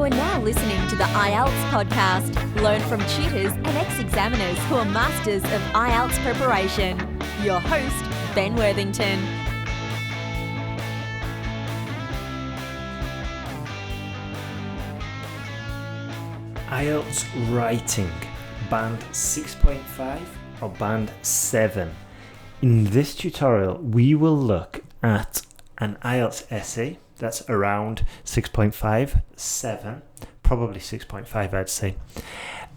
You are now listening to the IELTS podcast. Learn from tutors and ex-examiners who are masters of IELTS preparation. Your host, Ben Worthington. IELTS writing, band 6.5 or band 7. In this tutorial, we will look at an IELTS essay that's around 6.5, 7, probably 6.5 I'd say.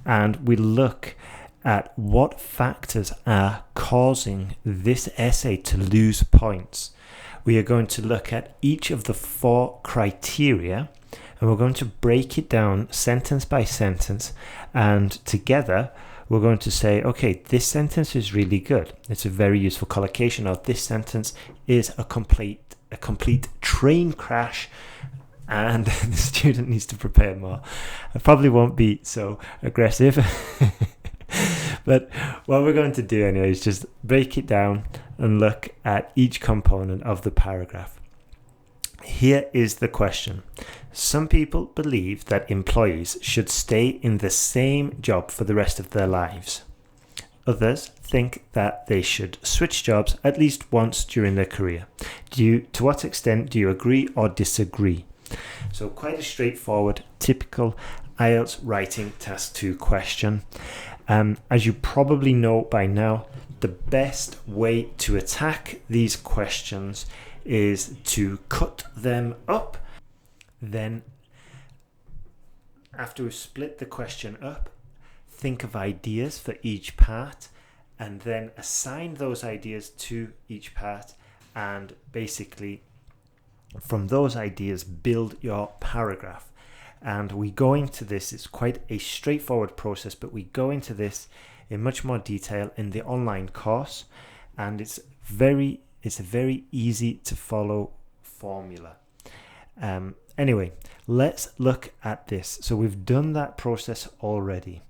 And we look at what factors are causing this essay to lose points. We are going to look at each of the 4 criteria, and we're going to break it down sentence by sentence, and together we're going to say, okay, this sentence is really good. It's a very useful collocation, or this sentence is a complete train crash and the student needs to prepare more. I probably won't be so aggressive, but what we're going to do anyway is just break it down and look at each component of the paragraph. Here is the question. Some people believe that employees should stay in the same job for the rest of their lives. Others think that they should switch jobs at least once during their career. To what extent do you agree or disagree? So quite a straightforward, typical IELTS writing task 2 question. As you probably know by now, the best way to attack these questions is to cut them up. Then, after we've split the question up, think of ideas for each part and then assign those ideas to each part, and basically from those ideas build your paragraph. And we go into this, it's quite a straightforward process, but we go into this in much more detail in the online course, and it's a very easy to follow formula. Anyway, let's look at this. So we've done that process already,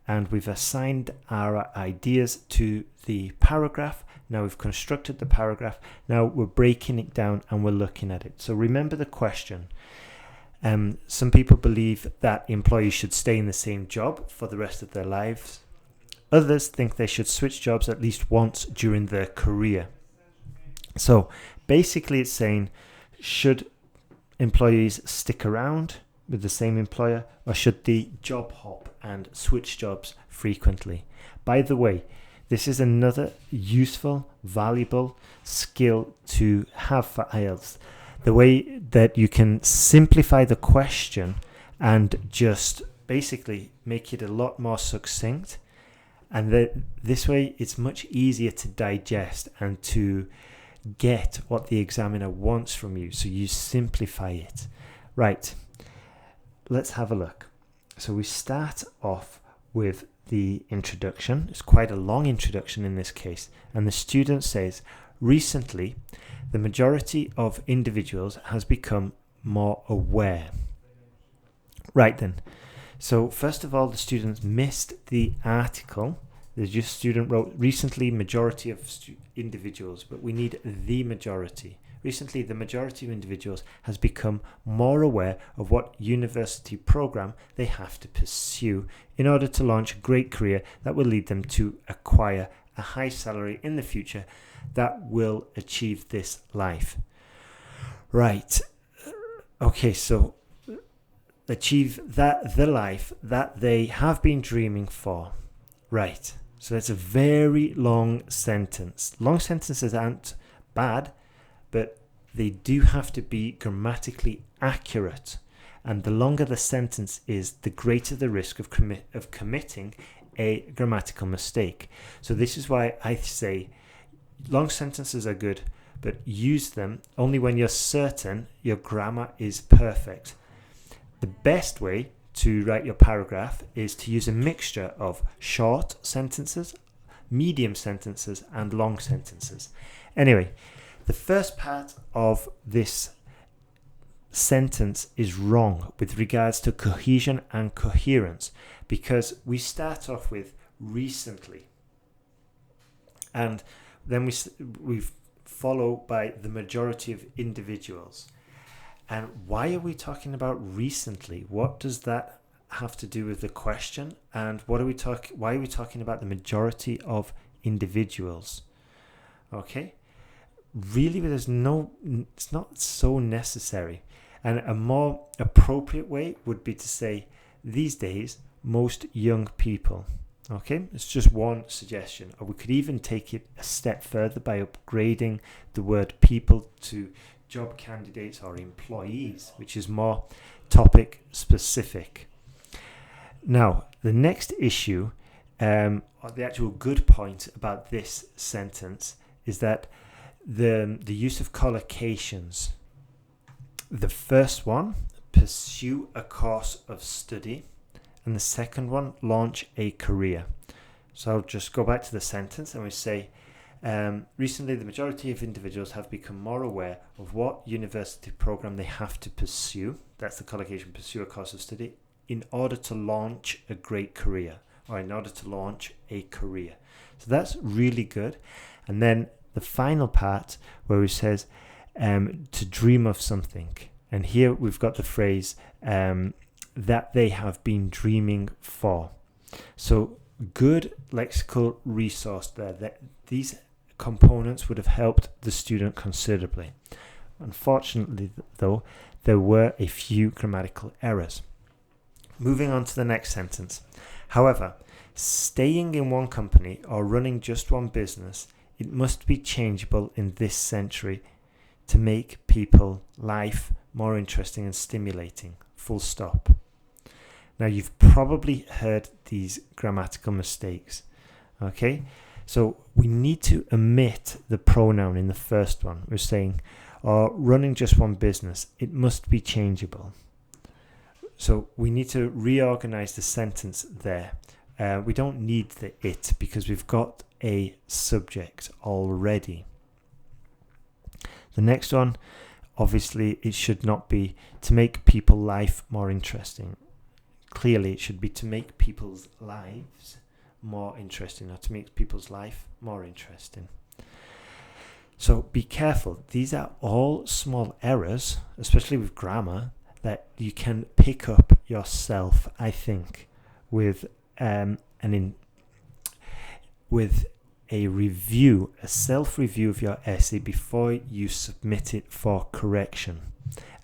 and we've assigned our ideas to the paragraph. Now we've constructed the paragraph. Now we're breaking it down and we're looking at it. So remember the question. Some people believe that employees should stay in the same job for the rest of their lives. Others think they should switch jobs at least once during their career. So basically it's saying, should employees stick around with the same employer, or should they job hop and switch jobs frequently? By the way, this is another useful, valuable skill to have for IELTS. The way that you can simplify the question and just basically make it a lot more succinct, and this way it's much easier to digest and to get what the examiner wants from you, so you simplify it. Right, let's have a look. So we start off with the introduction. It's quite a long introduction in this case, and the student says, recently the majority of individuals has become more aware. Right then, so first of all, the students missed the article. The student wrote recently majority of individuals, but we need the majority. Recently, the majority of individuals has become more aware of what university program they have to pursue in order to launch a great career that will lead them to acquire a high salary in the future that will achieve this life. Right. Okay, so achieve the life that they have been dreaming for. Right. So that's a very long sentence. Long sentences aren't bad, but they do have to be grammatically accurate. And the longer the sentence is, the greater the risk of committing a grammatical mistake. So this is why I say long sentences are good, but use them only when you're certain your grammar is perfect. The best way to write your paragraph is to use a mixture of short sentences, medium sentences, and long sentences. Anyway, the first part of this sentence is wrong with regards to cohesion and coherence, because we start off with recently, and then we follow by the majority of individuals. And why are we talking about recently? What does that have to do with the question? And why are we talking about the majority of individuals? Okay, really, it's not so necessary. And a more appropriate way would be to say, these days, most young people. Okay, it's just one suggestion. Or we could even take it a step further by upgrading the word people to job candidates or employees, which is more topic specific. Now, the next issue, or the actual good point about this sentence, is that the use of collocations. The first one, pursue a course of study, and the second one, launch a career. So I'll just go back to the sentence and we say, recently the majority of individuals have become more aware of what university program they have to pursue. That's the collocation, pursue a course of study, in order to launch a great career, or in order to launch a career. So that's really good. And then the final part where it says to dream of something. And here we've got the phrase that they have been dreaming for. So good lexical resource there. That these components would have helped the student considerably. Unfortunately, though, there were a few grammatical errors. Moving on to the next sentence. However, staying in one company or running just one business, it must be changeable in this century to make people's life more interesting and stimulating. Full stop. Now, you've probably heard these grammatical mistakes. Okay, so we need to omit the pronoun in the first one. We're saying, or running just one business, it must be changeable. So we need to reorganize the sentence there. We don't need the it because we've got a subject already. The next one, obviously, it should not be to make people's life more interesting. Clearly, it should be to make people's lives more interesting, or to make people's life more interesting. So be careful. These are all small errors, especially with grammar, that you can pick up yourself, I think, with with a review, a self-review of your essay before you submit it for correction.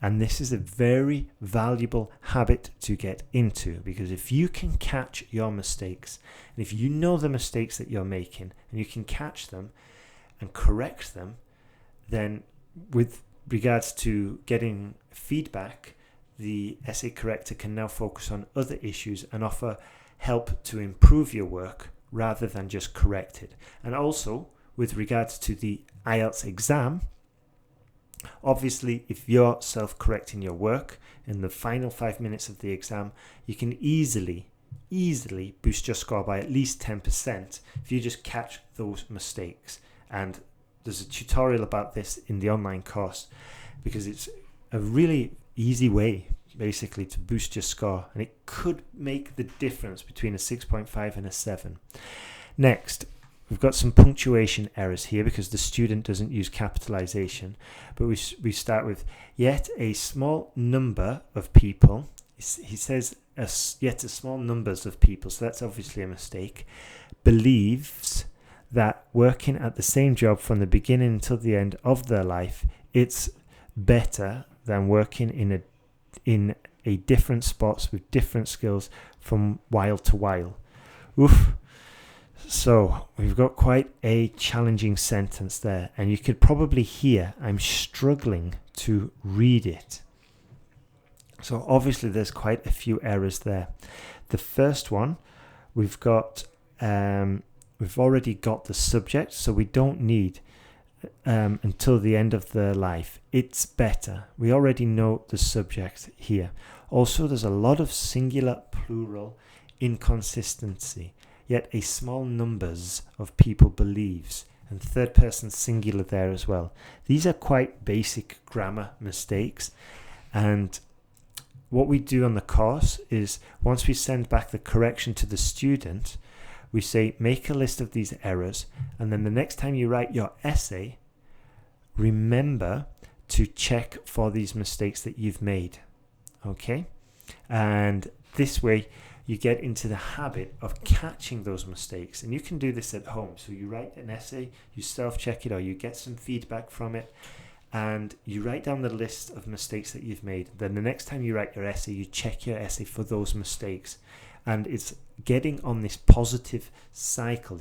And this is a very valuable habit to get into, because if you can catch your mistakes, and if you know the mistakes that you're making, and you can catch them and correct them, then with regards to getting feedback, the essay corrector can now focus on other issues and offer help to improve your work rather than just correct it. And also, with regards to the IELTS exam, obviously, if you're self-correcting your work in the final 5 minutes of the exam, you can easily boost your score by at least 10% if you just catch those mistakes. And there's a tutorial about this in the online course, because it's a really easy way basically to boost your score, and it could make the difference between a 6.5 and a 7. Next, we've got some punctuation errors here because the student doesn't use capitalization, but we start with yet a small number of people. He says yet a small numbers of people, so that's obviously a mistake. Believes that working at the same job from the beginning until the end of their life, it's better than working in a different spots with different skills from while to while. Oof. So we've got quite a challenging sentence there, and you could probably hear I'm struggling to read it. So obviously there's quite a few errors there. The first one, we've already got the subject, so we don't need until the end of their life. It's better. We already know the subject here. Also, there's a lot of singular plural inconsistency. Yet a small numbers of people believes, and third person singular there as well. These are quite basic grammar mistakes, and what we do on the course is once we send back the correction to the student, we say make a list of these errors, and then the next time you write your essay, remember to check for these mistakes that you've made. Okay? And this way you get into the habit of catching those mistakes. And you can do this at home. So you write an essay, you self-check it, or you get some feedback from it, and you write down the list of mistakes that you've made. Then the next time you write your essay, you check your essay for those mistakes. And it's getting on this positive cycle,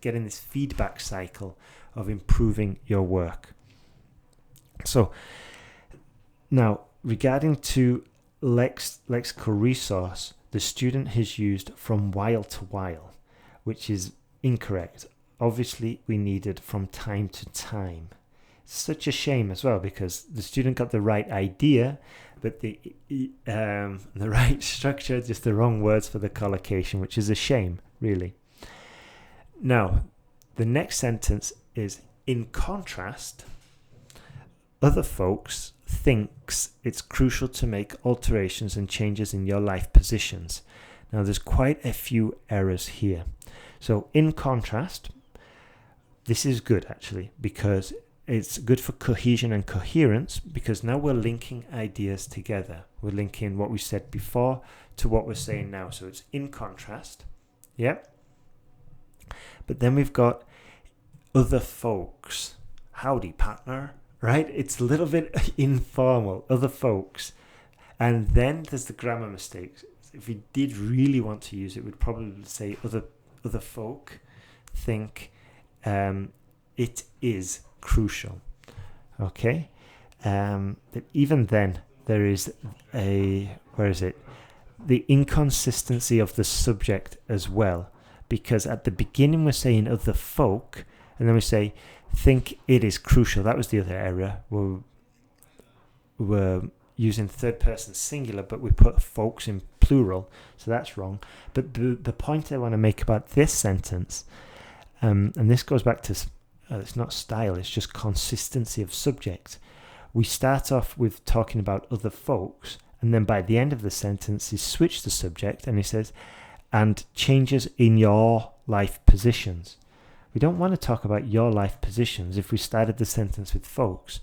getting this feedback cycle of improving your work. So now, regarding to lexical resource, the student has used from while to while, which is incorrect. Obviously, we need it from time to time. It's such a shame as well, because the student got the right idea, but the right structure, just the wrong words for the collocation, which is a shame, really. Now, the next sentence is, in contrast, other folks thinks it's crucial to make alterations and changes in your life positions. Now, there's quite a few errors here. So, in contrast, this is good actually, because it's good for cohesion and coherence, because now we're linking ideas together. We're linking what we said before to what we're saying now. So it's in contrast. Yeah. But then we've got other folks. Howdy, partner. Right? It's a little bit informal. Other folks. And then there's the grammar mistakes. If we did really want to use it, we'd probably say other folk think it is crucial. Okay. But even then, there is the inconsistency of the subject as well, because at the beginning we're saying other folk, and then we say think it is crucial. That was the other error. We're using third person singular, but we put folks in plural, so that's wrong. But the point I want to make about this sentence, and this goes back to it's not style, it's just consistency of subject. We start off with talking about other folks, and then by the end of the sentence, he switched the subject and he says, and changes in your life positions. We don't want to talk about your life positions if we started the sentence with folks.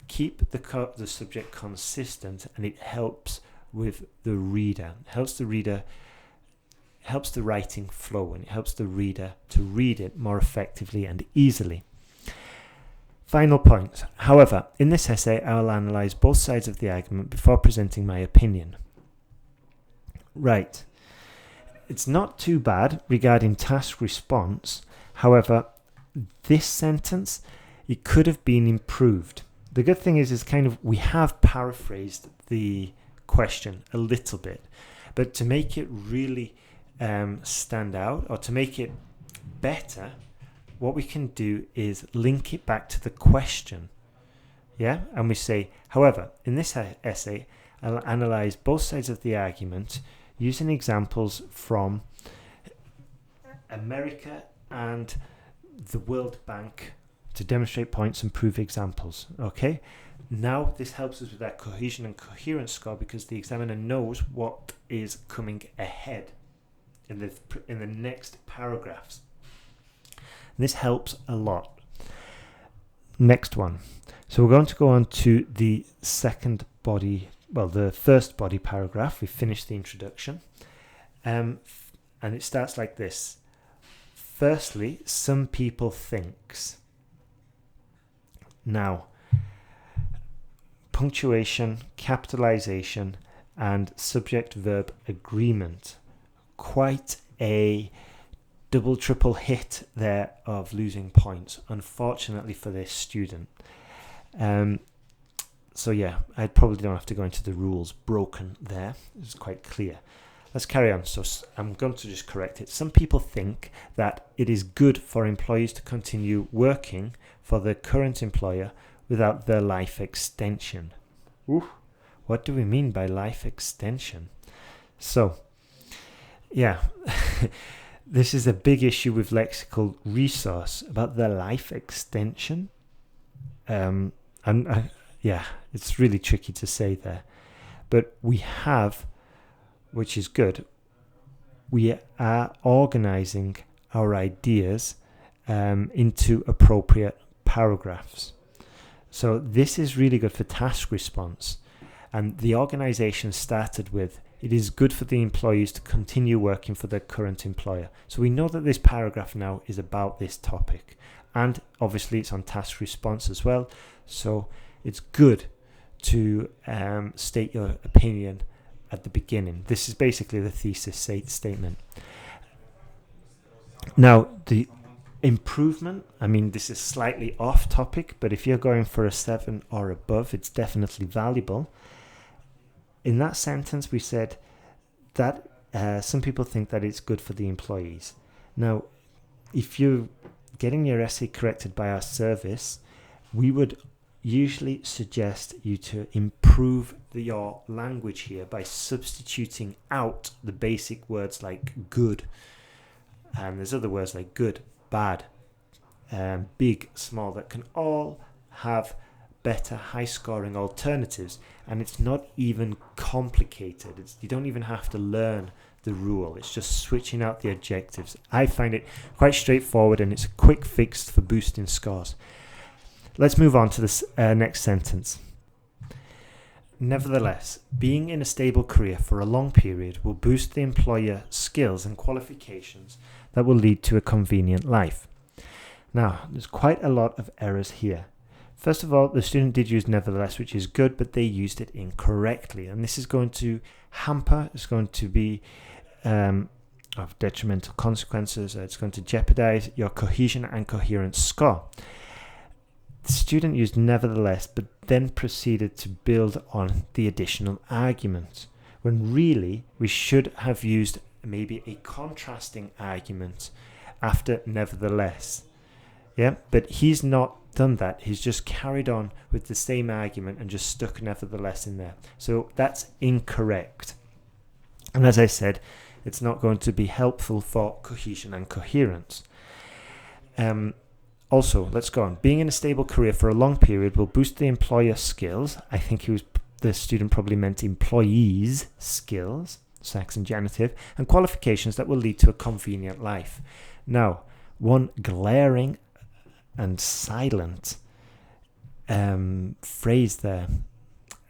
Keep the subject consistent, and it helps with the reader. It helps the reader, helps the writing flow, and it helps the reader to read it more effectively and easily. Final point. However, in this essay, I will analyze both sides of the argument before presenting my opinion. Right. It's not too bad regarding task response. However, this sentence, it could have been improved. The good thing is we have paraphrased the question a little bit, but to make it really stand out, or to make it better, what we can do is link it back to the question. Yeah, and we say, however, in this essay, I'll analyze both sides of the argument using examples from America and the World Bank to demonstrate points and prove examples. Okay, now this helps us with our cohesion and coherence score, because the examiner knows what is coming ahead in the next paragraphs. This helps a lot. Next one. So we're going to go on to the the first body paragraph. We finished the introduction. And it starts like this. Firstly, some people thinks. Now, punctuation, capitalization, and subject-verb agreement. Quite a double, triple hit there of losing points, unfortunately for this student. So yeah, I probably don't have to go into the rules broken there. It's quite clear. Let's carry on. So I'm going to just correct it. Some people think that it is good for employees to continue working for their current employer without their life extension. Ooh, what do we mean by life extension? So, yeah, this is a big issue with lexical resource about the life extension. Yeah, it's really tricky to say there. But we have, which is good, we are organizing our ideas into appropriate paragraphs. So this is really good for task response. And the organization started with, it is good for the employees to continue working for their current employer. So we know that this paragraph now is about this topic. And obviously it's on task response as well. So it's good to state your opinion at the beginning. This is basically the thesis statement. Now, the improvement, I mean, this is slightly off topic, but if you're going for a 7 or above, it's definitely valuable. In that sentence, we said that some people think that it's good for the employees. Now, if you're getting your essay corrected by our service, we would usually suggest you to improve your language here by substituting out the basic words like good. And there's other words like good, bad, big, small, that can all have better high scoring alternatives, and it's not even complicated. You don't even have to learn the rule. It's just switching out the adjectives. I find it quite straightforward, and it's a quick fix for boosting scores. Let's move on to this next sentence. Nevertheless, being in a stable career for a long period will boost the employer skills and qualifications that will lead to a convenient life. Now, there's quite a lot of errors here. First of all, the student did use nevertheless, which is good, but they used it incorrectly. And this is going to hamper, it's going to be of detrimental consequences. It's going to jeopardize your cohesion and coherence score. The student used nevertheless, but then proceeded to build on the additional argument, when really we should have used maybe a contrasting argument after nevertheless. Yeah, but he's not done that. He's just carried on with the same argument and just stuck nevertheless in there. So that's incorrect. And as I said, it's not going to be helpful for cohesion and coherence. Also, let's go on. Being in a stable career for a long period will boost the employer skills. I think the student probably meant employees' skills, Saxon genitive, and qualifications that will lead to a convenient life. Now, one glaring and silent phrase there.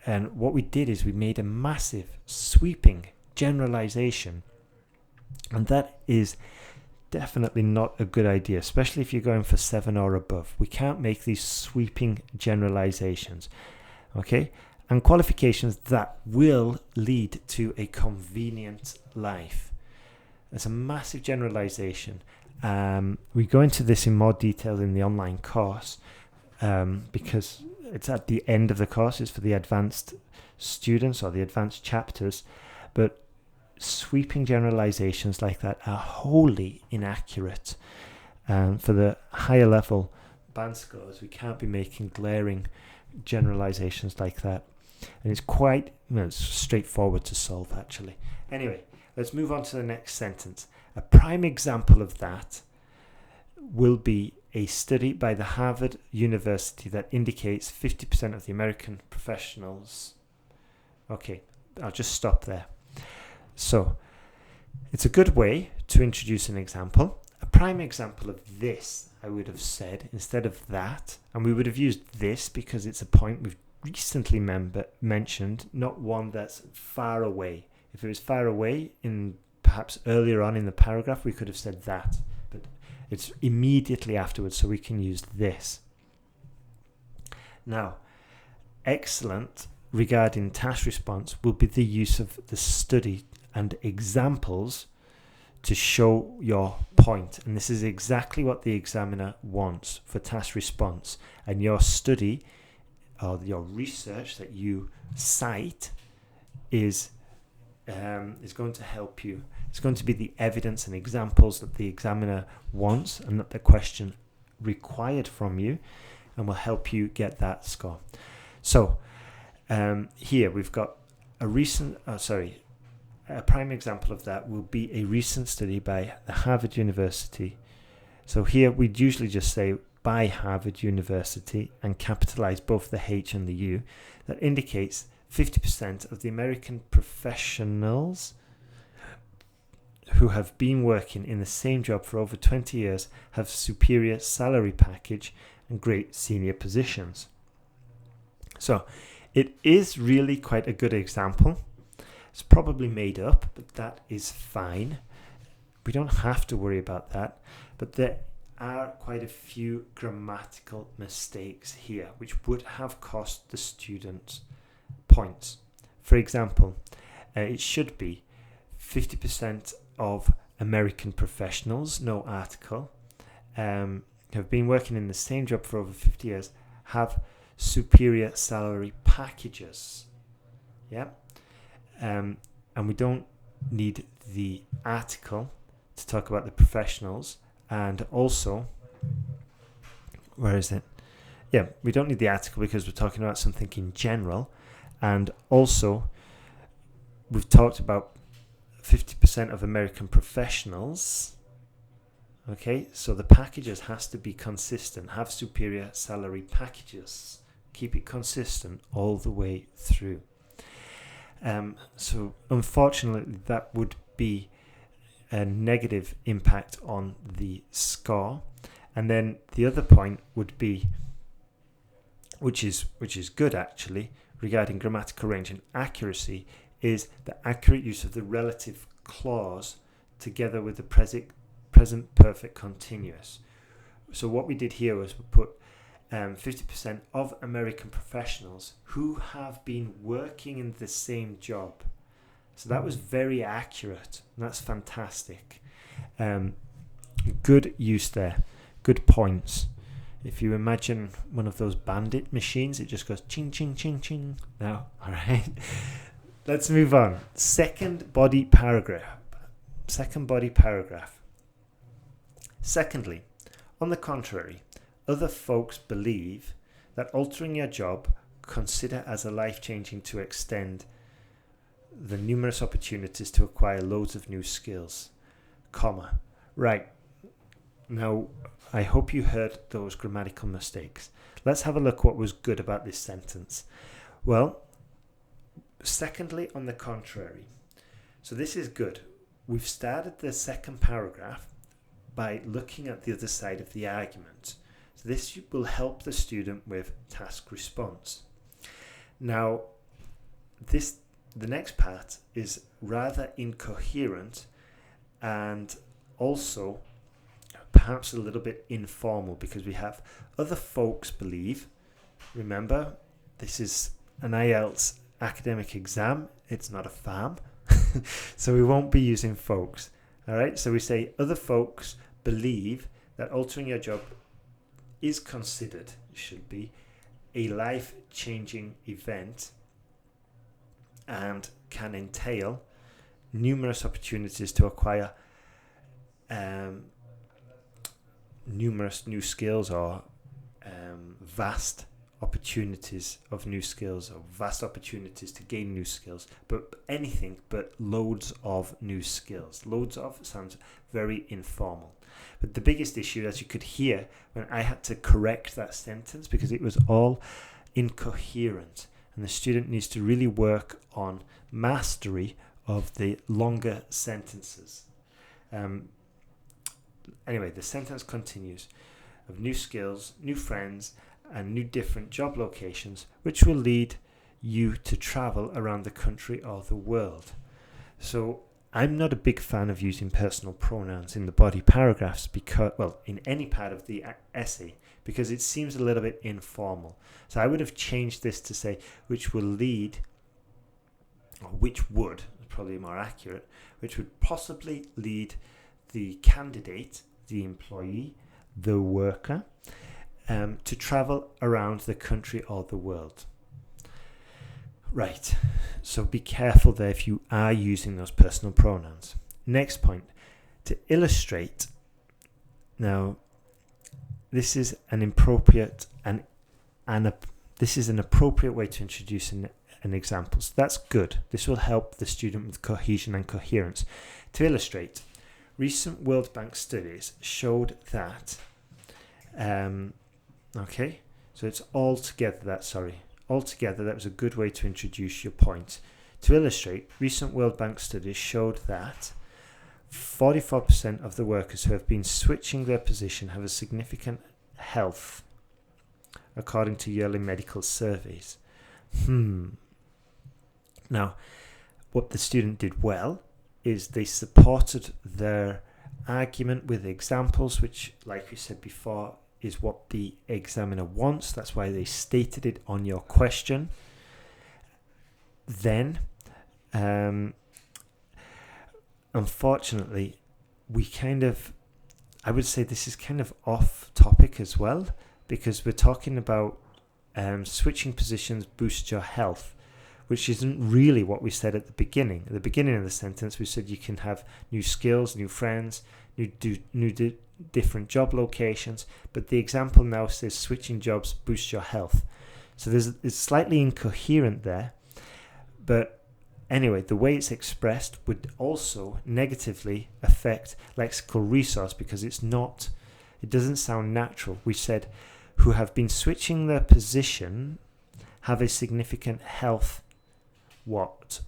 And what we did is we made a massive sweeping generalization. And that is definitely not a good idea, especially if you're going for 7 or above. We can't make these sweeping generalizations. Okay? And qualifications that will lead to a convenient life. That's a massive generalization. We go into this in more detail in the online course because it's at the end of the course. It's for the advanced students or the advanced chapters. But sweeping generalizations like that are wholly inaccurate. For the higher level band scores, we can't be making glaring generalizations like that. And it's quite it's straightforward to solve, actually. Anyway, let's move on to the next sentence. A prime example of that will be a study by the Harvard University that indicates 50% of the American professionals. Okay, I'll just stop there. So, it's a good way to introduce an example. A prime example of this, I would have said, instead of that. And we would have used this because it's a point we've recently mentioned, not one that's far away. If it was far away, perhaps earlier on in the paragraph, we could have said that. But it's immediately afterwards, so we can use this. Now, excellent regarding task response will be the use of the study and examples to show your point. And this is exactly what the examiner wants for task response. And your study or your research that you cite is going to help you. It's going to be the evidence and examples that the examiner wants and that the question required from you, and will help you get that score. So here we've got a prime example of that will be a recent study by the Harvard University. So here we'd usually just say by Harvard University and capitalize both the H and the U. That indicates 50% of the American professionals who have been working in the same job for over 20 years have superior salary package and great senior positions. So it is really quite a good example. It's probably made up, but that is fine. We don't have to worry about that. But there are quite a few grammatical mistakes here, which would have cost the students points. For example, it should be 50% of American professionals, no article, have been working in the same job for over 50 years, have superior salary packages. Yeah. And we don't need the article to talk about the professionals. And also, where is it? Yeah, we don't need the article because we're talking about something in general. And also, we've talked about 50% of American professionals. Okay, so the packages has to be consistent, have superior salary packages. Keep it consistent all the way through. So unfortunately, that would be a negative impact on the score. And then the other point would be, which is good actually, regarding grammatical range and accuracy, is the accurate use of the relative clause together with the present perfect continuous. So what we did here was we put 50% of American professionals who have been working in the same job. So that was very accurate. And that's fantastic. Good use there. Good points. If you imagine one of those bandit machines, it just goes ching, ching, ching, ching. Now, all right. Let's move on. Second body paragraph. Secondly, on the contrary, other folks believe that altering your job consider as a life-changing to extend the numerous opportunities to acquire loads of new skills, comma. Right. Now, I hope you heard those grammatical mistakes. Let's have a look what was good about this sentence. Well, secondly, on the contrary. So this is good. We've started the second paragraph by looking at the other side of the argument. So this will help the student with task response. Now, the next part is rather incoherent and also perhaps a little bit informal because we have other folks believe. Remember, this is an IELTS academic exam. It's not a farm. So we won't be using folks. All right. So we say other folks believe that altering your job is considered, should be, a life-changing event and can entail numerous opportunities to acquire numerous new skills or vast opportunities of new skills or vast opportunities to gain new skills, but anything but loads of new skills. Loads of sounds very informal. But the biggest issue, as you could hear when I had to correct that sentence because it was all incoherent, and the student needs to really work on mastery of the longer sentences. Anyway, the sentence continues, of new skills, new friends, and new different job locations, which will lead you to travel around the country or the world. So I'm not a big fan of using personal pronouns in the body paragraphs because, well, in any part of the essay, because it seems a little bit informal. So I would have changed this to say, which will lead, or which would, probably more accurate, which would possibly lead the candidate, the employee, the worker, to travel around the country or the world. Right, so be careful there if you are using those personal pronouns. Next point, to illustrate. Now, this is an appropriate this is an appropriate way to introduce an example. So that's good. This will help the student with cohesion and coherence. To illustrate, recent World Bank studies showed that okay, so it's altogether that was a good way to introduce your point. To illustrate, recent World Bank studies showed that 44% of the workers who have been switching their position have a significant health, according to yearly medical surveys. Now, what the student did well is they supported their argument with examples, which, like we said before, is what the examiner wants. That's why they stated it on your question. Then, unfortunately, I would say this is kind of off topic as well, because we're talking about switching positions boosts your health, which isn't really what we said at the beginning. At the beginning of the sentence, we said you can have new skills, new friends, different job locations, but the example now says switching jobs boosts your health. So it's slightly incoherent there, but anyway, the way it's expressed would also negatively affect lexical resource because it doesn't sound natural. We said who have been switching their position have a significant health according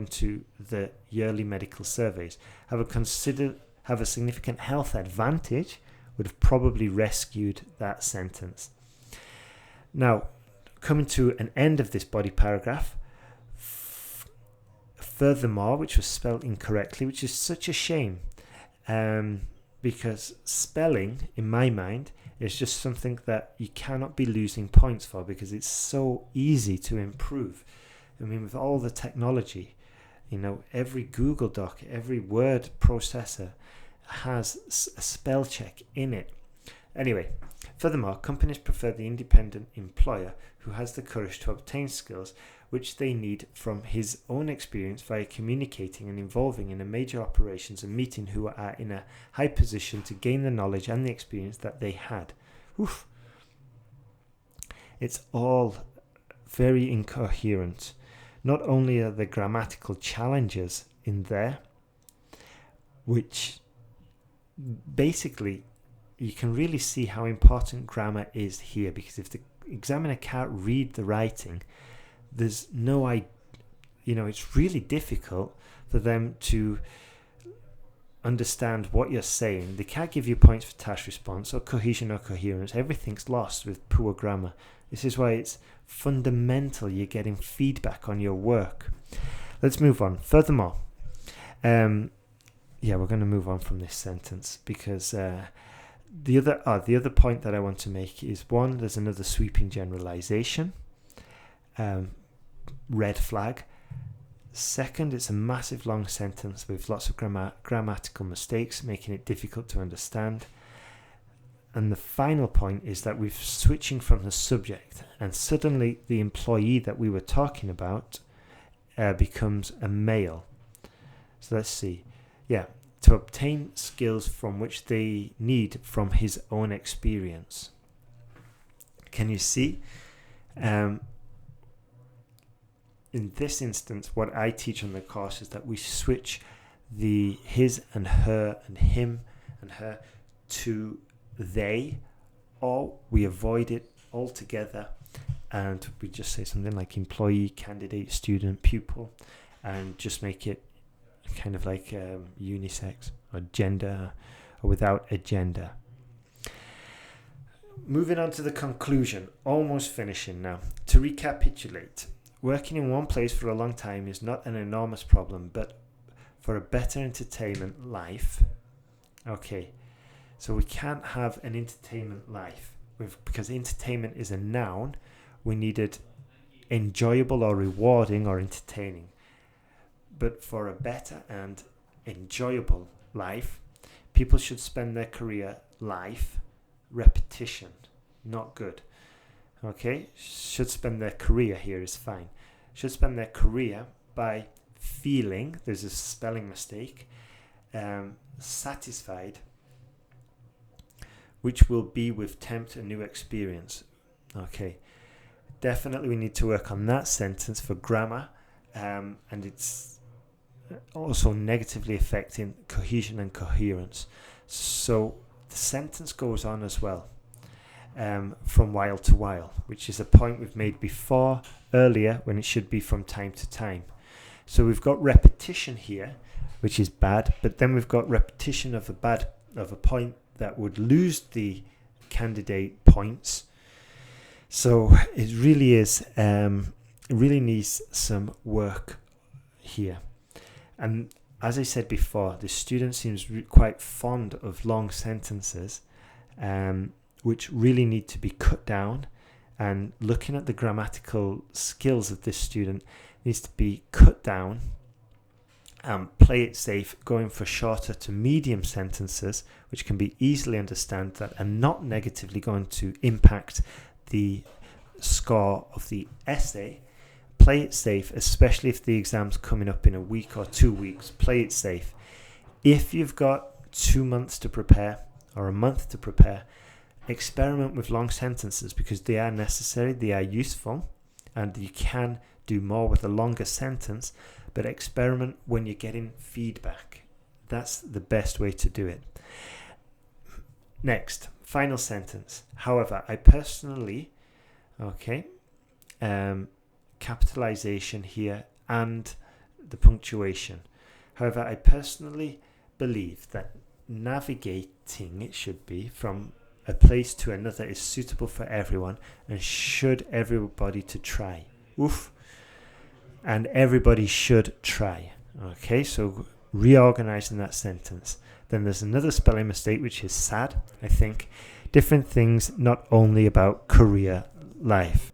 to the yearly medical surveys. Have a significant health advantage would have probably rescued that sentence. Now, coming to an end of this body paragraph, furthermore, which was spelled incorrectly, which is such a shame, because spelling, in my mind, is just something that you cannot be losing points for because it's so easy to improve. I mean, with all the technology, every Google Doc, every word processor has a spell check in it. Anyway, furthermore, companies prefer the independent employer who has the courage to obtain skills which they need from his own experience via communicating and involving in a major operations and meeting who are in a high position to gain the knowledge and the experience that they had. Oof. It's all very incoherent. Not only are the grammatical challenges in there, which basically you can really see how important grammar is here, because if the examiner can't read the writing, there's no it's really difficult for them to understand what you're saying. They can't give you points for task response or cohesion or coherence. Everything's lost with poor grammar. This is why it's fundamental you're getting feedback on your work. Let's move on. Furthermore, we're going to move on from this sentence because the other point that I want to make is, one, there's another sweeping generalization. Red flag. Second, it's a massive long sentence with lots of grammatical mistakes, making it difficult to understand. And the final point is that we're switching from the subject, and suddenly the employee that we were talking about becomes a male. So let's see. To obtain skills from which they need from his own experience. Can you see? In this instance, what I teach on the course is that we switch the his and her and him and her to they, or we avoid it altogether and we just say something like employee, candidate, student, pupil, and just make it kind of like unisex or gender or without a gender. Moving on to the conclusion, almost finishing now. To recapitulate, working in one place for a long time is not an enormous problem, but for a better entertainment life. Okay, so we can't have an entertainment life because entertainment is a noun. We needed enjoyable or rewarding or entertaining. But for a better and enjoyable life, people should spend their career life repetition, not good. Okay, should spend their career here is fine. Should spend their career by feeling, there's a spelling mistake, satisfied, which will be with tempt a new experience. Okay, definitely we need to work on that sentence for grammar, and it's also negatively affecting cohesion and coherence. So the sentence goes on as well. From while to while, which is a point we've made before earlier when it should be from time to time. So we've got repetition here, which is bad, but then we've got repetition of a point that would lose the candidate points. So it really is, it really needs some work here. And as I said before, the student seems quite fond of long sentences, which really need to be cut down. And looking at the grammatical skills of this student needs to be cut down and play it safe, going for shorter to medium sentences, which can be easily understood that are not negatively going to impact the score of the essay. Play it safe, especially if the exam's coming up in a week or 2 weeks. Play it safe. If you've got 2 months to prepare or a month to prepare, experiment with long sentences because they are necessary, they are useful, and you can do more with a longer sentence, but experiment when you're getting feedback. That's the best way to do it. Next, final sentence. However, I personally, capitalization here and the punctuation. However, I personally believe that navigating, it should be, from a place to another is suitable for everyone and should everybody to try. And everybody should try. Okay, so reorganizing that sentence. Then there's another spelling mistake, which is sad, I think. Different things, not only about career life.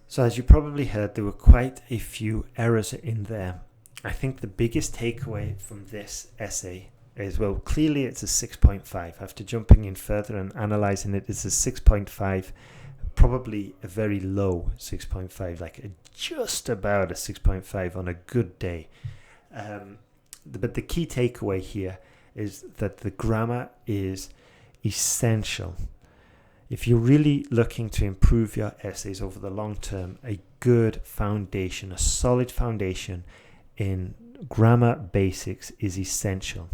So as you probably heard, there were quite a few errors in there. I think the biggest takeaway from this essay is, well, clearly it's a 6.5. After jumping in further and analysing it, it's a 6.5, probably a very low 6.5, like just about a 6.5 on a good day. But the key takeaway here is that the grammar is essential. If you're really looking to improve your essays over the long term, a good foundation, a solid foundation in grammar basics is essential.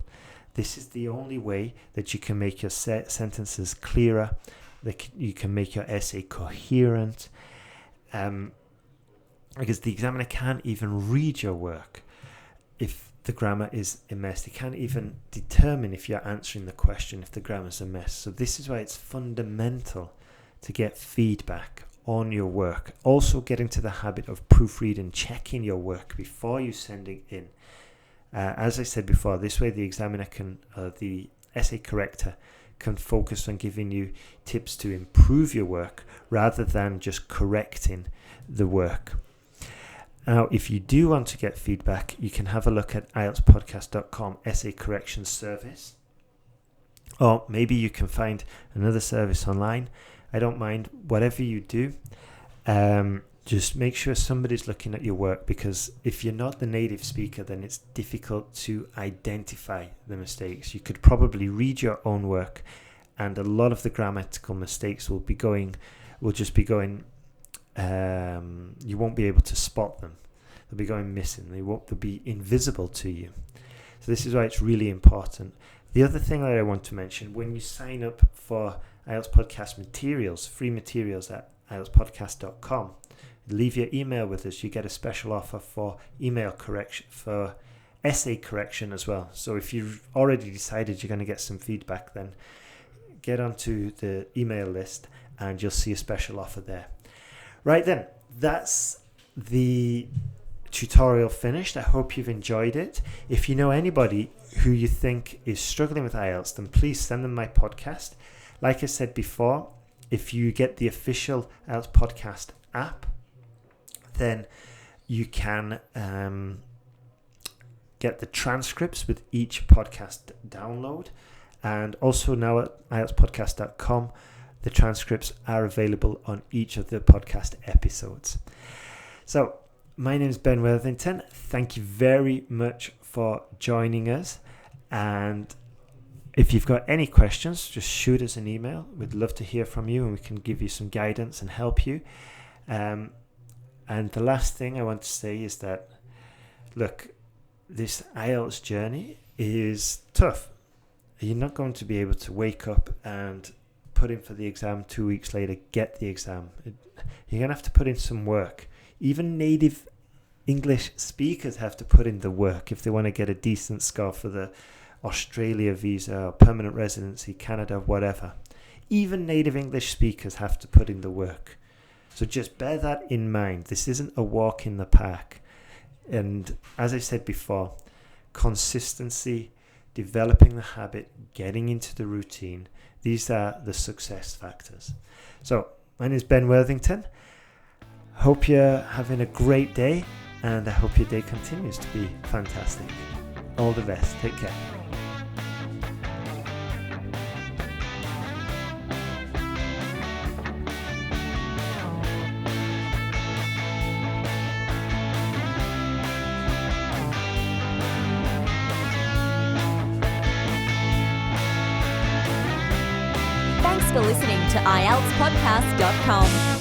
This is the only way that you can make your sentences clearer, that you can make your essay coherent, because the examiner can't even read your work if the grammar is a mess. They can't even determine if you're answering the question if the grammar's a mess. So this is why it's fundamental to get feedback on your work. Also get into the habit of proofreading, checking your work before you send it in. As I said before, this way the examiner can, the essay corrector can focus on giving you tips to improve your work rather than just correcting the work. Now, if you do want to get feedback, you can have a look at IELTSPodcast.com essay correction service. Or maybe you can find another service online. I don't mind, whatever you do. Just make sure somebody's looking at your work, because if you're not the native speaker, then it's difficult to identify the mistakes. You could probably read your own work, and a lot of the grammatical mistakes will just be going. You won't be able to spot them. They'll be going missing. They'll be invisible to you. So this is why it's really important. The other thing that I want to mention, when you sign up for IELTS Podcast materials, free materials at IELTSPodcast.com, leave your email with us. You get a special offer for email correction, for essay correction as well. So if you've already decided you're going to get some feedback, then get onto the email list and you'll see a special offer there. Right then, that's the tutorial finished. I hope you've enjoyed it. If you know anybody who you think is struggling with IELTS, then please send them my podcast. Like I said before, if you get the official IELTS podcast app, then you can get the transcripts with each podcast download. And also now at IELTSPodcast.com, the transcripts are available on each of the podcast episodes. So, my name is Ben Worthington. Thank you very much for joining us. And if you've got any questions, just shoot us an email. We'd love to hear from you, and we can give you some guidance and help you. And the last thing I want to say is that, look, this IELTS journey is tough. You're not going to be able to wake up and put in for the exam 2 weeks later, get the exam. You're going to have to put in some work. Even native English speakers have to put in the work if they want to get a decent score for the Australia visa or permanent residency, Canada, whatever. Even native English speakers have to put in the work. So just bear that in mind. This isn't a walk in the park. And as I said before, consistency, developing the habit, getting into the routine, these are the success factors. So my name is Ben Worthington. Hope you're having a great day, and I hope your day continues to be fantastic. All the best. Take care. Thanks for listening to IELTSPodcast.com.